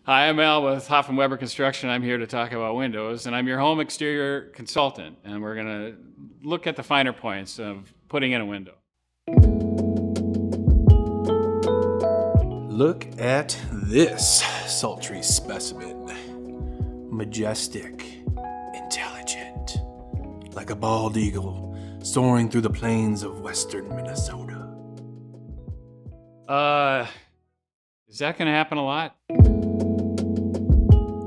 Hi, I'm Al with Hoffman Weber Construction. I'm here to talk about windows, and I'm your home exterior consultant, and we're going to look at the finer points of putting in a window. Look at this sultry specimen. Majestic, intelligent, like a bald eagle soaring through the plains of western Minnesota. Is that going to happen a lot?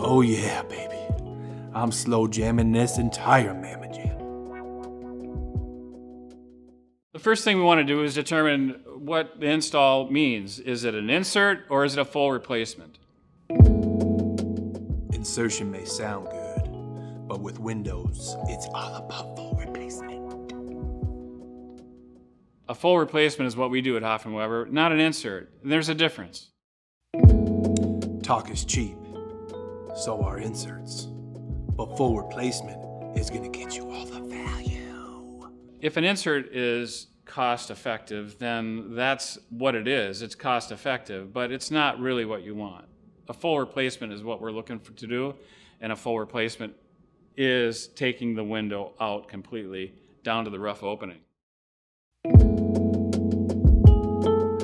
Oh yeah, baby. I'm slow jamming this entire mamma-JAMA. The first thing we want to do is determine what the install means. Is it an insert or is it a full replacement? Insertion may sound good, but with windows, it's all about full replacement. A full replacement is what we do at Hoffman Weber, not an insert. There's a difference. Talk is cheap, so are inserts. But full replacement is gonna get you all the value. If an insert is cost effective, then that's what it is. It's cost effective, but it's not really what you want. A full replacement is what we're looking for to do, and a full replacement is taking the window out completely down to the rough opening.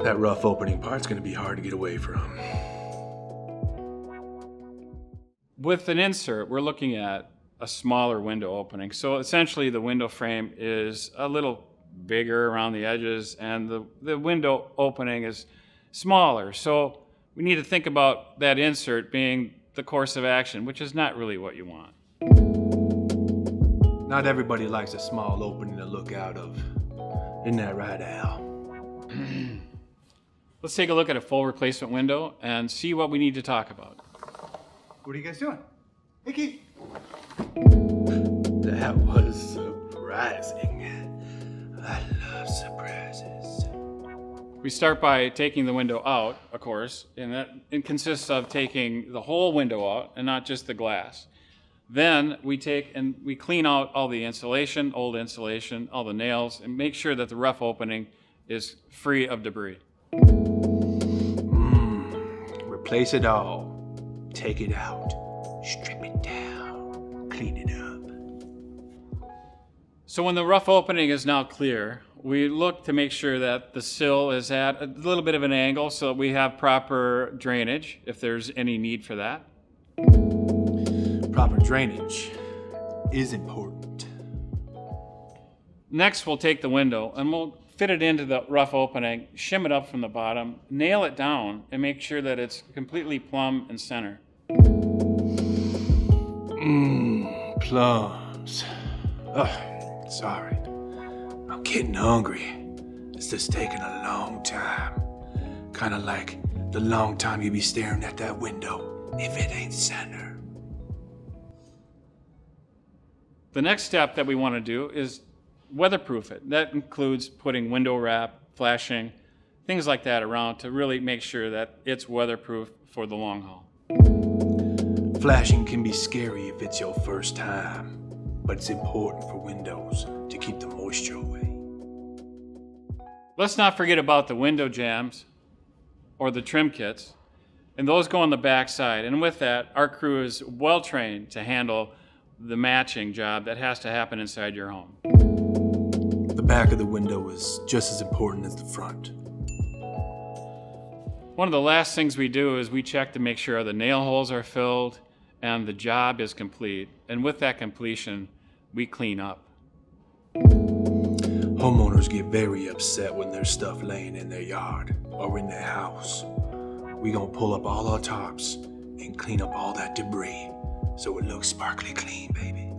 That rough opening part's gonna be hard to get away from. With an insert, we're looking at a smaller window opening. So essentially the window frame is a little bigger around the edges and the window opening is smaller. So we need to think about that insert being the course of action, which is not really what you want. Not everybody likes a small opening to look out of. Isn't that right, Al? Let's take a look at a full replacement window and see what we need to talk about. What are you guys doing? Hey, Keyth. That was surprising. I love surprises. We start by taking the window out, of course, and it consists of taking the whole window out and not just the glass. Then we take and we clean out all the insulation, old insulation, all the nails, and make sure that the rough opening is free of debris. Replace it all. Take it out. Strip it down. Clean it up. So when the rough opening is now clear, we look to make sure that the sill is at a little bit of an angle so that we have proper drainage, if there's any need for that. Proper drainage is important. Next, we'll take the window and we'll fit it into the rough opening, shim it up from the bottom, nail it down, and make sure that it's completely plumb and center. Plums. Ugh, sorry. I'm getting hungry. It's just taking a long time. Kind of like the long time you be staring at that window if it ain't center. The next step that we want to do is weatherproof it. That includes putting window wrap, flashing, things like that around to really make sure that it's weatherproof for the long haul. Flashing can be scary if it's your first time, but it's important for windows to keep the moisture away. Let's not forget about the window jams or the trim kits, and those go on the back side. And with that, our crew is well trained to handle the matching job that has to happen inside your home. The back of the window is just as important as the front. One of the last things we do is we check to make sure the nail holes are filled and the job is complete. And with that completion, we clean up. Homeowners get very upset when there's stuff laying in their yard or in their house. We gonna pull up all our tops and clean up all that debris so it looks sparkly clean, baby.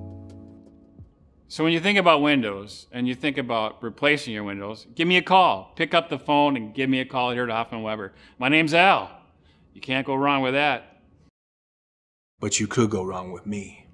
So when you think about windows and you think about replacing your windows, give me a call. Pick up the phone and give me a call here at Hoffman Weber. My name's Al. You can't go wrong with that. But you could go wrong with me.